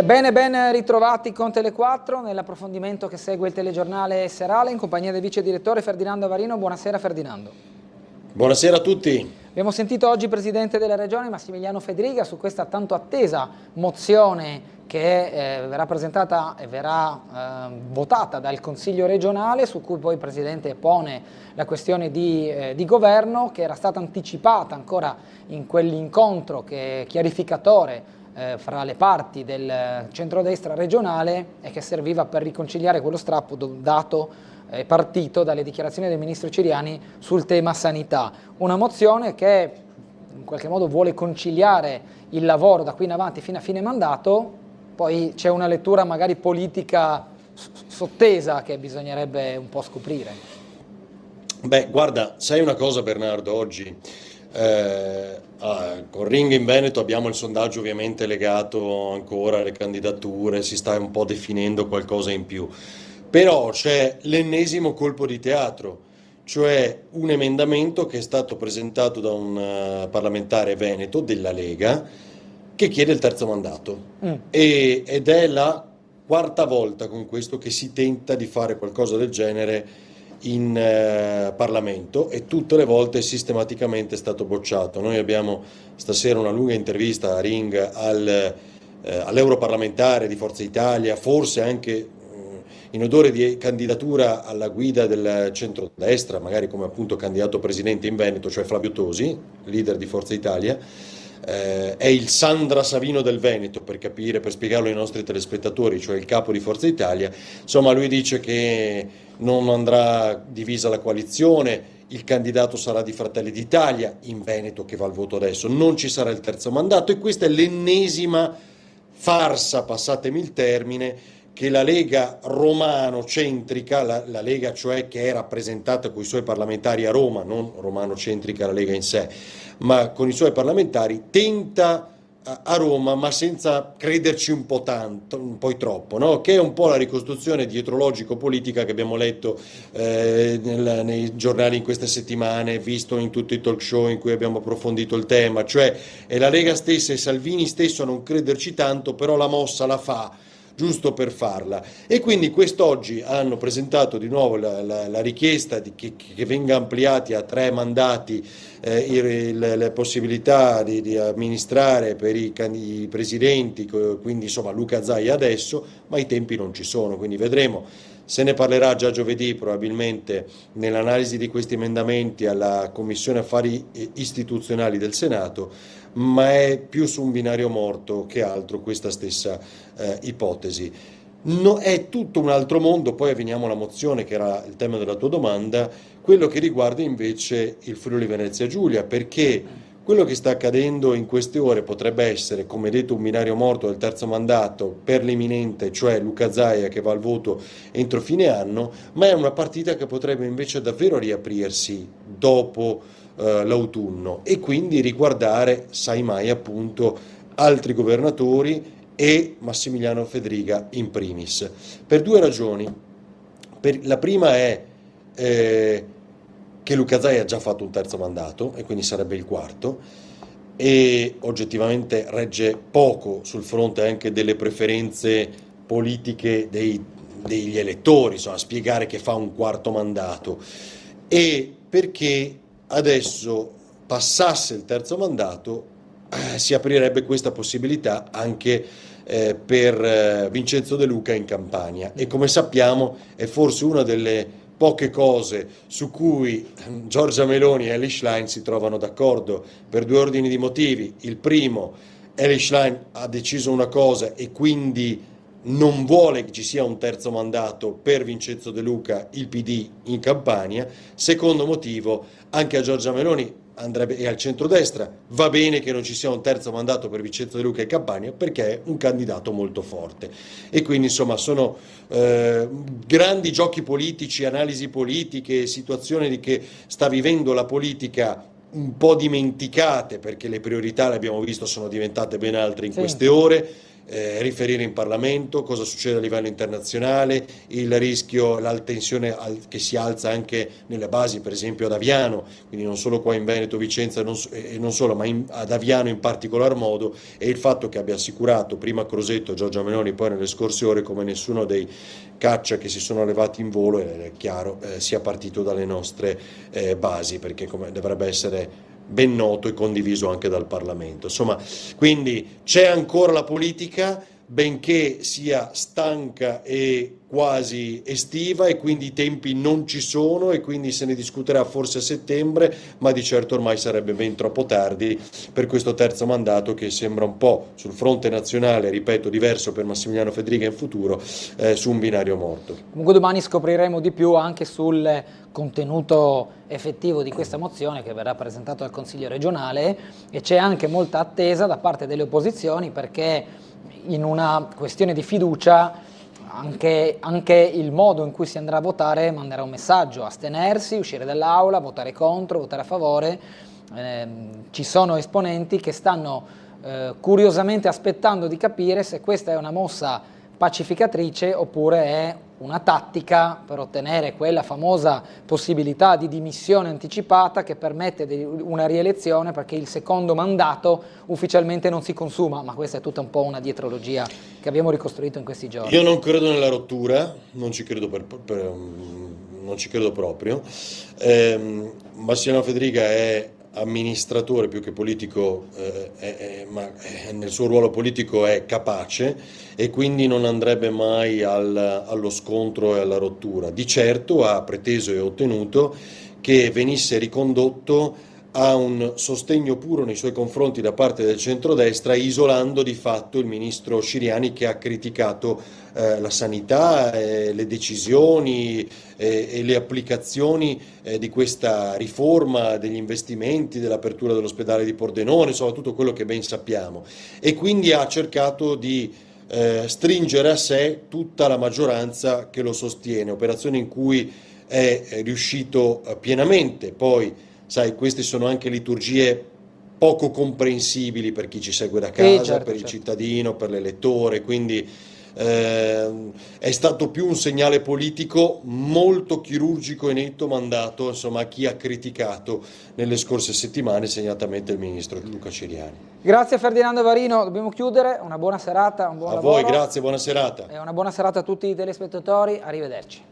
Bene, ben ritrovati con Tele4 nell'approfondimento che segue il telegiornale serale in compagnia del vice direttore Ferdinando Avarino. Buonasera Ferdinando. Buonasera a tutti. Abbiamo sentito oggi il presidente della regione Massimiliano Fedriga su questa tanto attesa mozione che verrà presentata e verrà votata dal Consiglio regionale, su cui poi il presidente pone la questione di governo, che era stata anticipata ancora in quell'incontro chiarificatore fra le parti del centrodestra regionale e che serviva per riconciliare quello strappo dato partito dalle dichiarazioni del ministro Ciriani sul tema sanità. Una mozione che in qualche modo vuole conciliare il lavoro da qui in avanti fino a fine mandato, poi c'è una lettura magari politica sottesa che bisognerebbe un po' scoprire. Beh, guarda, sai una cosa Bernardo, oggi con Ring in Veneto abbiamo il sondaggio ovviamente legato ancora alle candidature, si sta un po' definendo qualcosa in più, però c'è l'ennesimo colpo di teatro, cioè un emendamento che è stato presentato da un parlamentare veneto della Lega che chiede il terzo mandato ed è la quarta volta con questo che si tenta di fare qualcosa del genere in Parlamento e tutte le volte sistematicamente è stato bocciato. Noi abbiamo stasera una lunga intervista a Ring all'europarlamentare di Forza Italia, forse anche in odore di candidatura alla guida del centrodestra, magari come appunto candidato presidente in Veneto, cioè Flavio Tosi, leader di Forza Italia. È il Sandra Savino del Veneto, per capire, per spiegarlo ai nostri telespettatori, cioè il capo di Forza Italia. Insomma, lui dice che non andrà divisa la coalizione, il candidato sarà di Fratelli d'Italia in Veneto, che va al voto adesso, non ci sarà il terzo mandato, e questa è l'ennesima farsa, passatemi il termine, che la Lega romano-centrica, la Lega cioè che è rappresentata con i suoi parlamentari a Roma, non romano-centrica la Lega in sé, ma con i suoi parlamentari, tenta a Roma, ma senza crederci un po' tanto, un po' troppo, no? Che è un po' la ricostruzione dietrologico-politica che abbiamo letto nei giornali in queste settimane, visto in tutti i talk show in cui abbiamo approfondito il tema, cioè è la Lega stessa e Salvini stesso a non crederci tanto, però la mossa la fa giusto per farla, e quindi quest'oggi hanno presentato di nuovo la richiesta che venga ampliati a 3 mandati le possibilità di amministrare per i presidenti, quindi insomma Luca Zaia adesso, ma i tempi non ci sono, quindi vedremo. Se ne parlerà già giovedì probabilmente nell'analisi di questi emendamenti alla Commissione Affari Istituzionali del Senato, ma è più su un binario morto che altro questa stessa ipotesi. No, è tutto un altro mondo. Poi veniamo alla mozione, che era il tema della tua domanda, quello che riguarda invece il Friuli Venezia Giulia, perché quello che sta accadendo in queste ore potrebbe essere, come detto, un binario morto del terzo mandato per l'imminente, cioè Luca Zaia che va al voto entro fine anno, ma è una partita che potrebbe invece davvero riaprirsi dopo l'autunno e quindi riguardare, sai mai appunto, altri governatori e Massimiliano Fedriga in primis, per 2 ragioni. La prima è che Luca Zaia ha già fatto un terzo mandato e quindi sarebbe il quarto, e oggettivamente regge poco sul fronte anche delle preferenze politiche degli elettori, insomma, spiegare che fa un quarto mandato, e perché adesso passasse il terzo mandato si aprirebbe questa possibilità anche per Vincenzo De Luca in Campania, e come sappiamo è forse una delle poche cose su cui Giorgia Meloni e Elly Schlein si trovano d'accordo, per 2 ordini di motivi. Il primo, Elly Schlein ha deciso una cosa e quindi non vuole che ci sia un terzo mandato per Vincenzo De Luca, il PD in Campania. Secondo motivo, anche a Giorgia Meloni e al centrodestra va bene che non ci sia un terzo mandato per Vincenzo De Luca in Campania, perché è un candidato molto forte, e quindi insomma sono grandi giochi politici, analisi politiche, situazioni che sta vivendo la politica un po' dimenticate, perché le priorità, l'abbiamo visto, sono diventate ben altre in queste ore, riferire in Parlamento, cosa succede a livello internazionale, il rischio, la tensione che si alza anche nelle basi, per esempio ad Aviano, quindi non solo qua in Veneto, Vicenza e non solo, ma ad Aviano in particolar modo, e il fatto che abbia assicurato prima Crosetto, Giorgia Meloni, poi nelle scorse ore, come nessuno dei caccia che si sono levati in volo, è chiaro, sia partito dalle nostre basi, perché come dovrebbe essere ben noto e condiviso anche dal Parlamento. Insomma, quindi c'è ancora la politica, benché sia stanca e quasi estiva, e quindi i tempi non ci sono, e quindi se ne discuterà forse a settembre, ma di certo ormai sarebbe ben troppo tardi per questo terzo mandato, che sembra un po' sul fronte nazionale, ripeto, diverso per Massimiliano Fedriga in futuro, su un binario morto. Comunque domani scopriremo di più anche sul contenuto effettivo di questa mozione che verrà presentato al Consiglio regionale, e c'è anche molta attesa da parte delle opposizioni, perché in una questione di fiducia anche il modo in cui si andrà a votare manderà un messaggio: astenersi, uscire dall'aula, votare contro, votare a favore. Ci sono esponenti che stanno curiosamente aspettando di capire se questa è una mossa pacificatrice oppure è una tattica per ottenere quella famosa possibilità di dimissione anticipata che permette una rielezione, perché il secondo mandato ufficialmente non si consuma, ma questa è tutta un po' una dietrologia che abbiamo ricostruito in questi giorni. Io non credo nella rottura, non ci credo, non ci credo proprio. Massimiliano Fedriga è amministratore più che politico, ma nel suo ruolo politico è capace, e quindi non andrebbe mai allo scontro e alla rottura. Di certo ha preteso e ottenuto che venisse ricondotto a un sostegno puro nei suoi confronti da parte del centrodestra, isolando di fatto il ministro Ciriani, che ha criticato la sanità, le decisioni e le applicazioni di questa riforma, degli investimenti, dell'apertura dell'ospedale di Pordenone, insomma tutto quello che ben sappiamo, e quindi ha cercato di stringere a sé tutta la maggioranza che lo sostiene, operazione in cui è riuscito pienamente. Poi sai, queste sono anche liturgie poco comprensibili per chi ci segue da casa, certo, per il certo. cittadino, per l'elettore, quindi è stato più un segnale politico molto chirurgico e netto mandato, insomma, a chi ha criticato nelle scorse settimane, segnatamente il ministro Luca Ciriani. Grazie Ferdinando Varino, dobbiamo chiudere, una buona serata, un buon lavoro. A voi, grazie, buona serata. E una buona serata a tutti i telespettatori, arrivederci.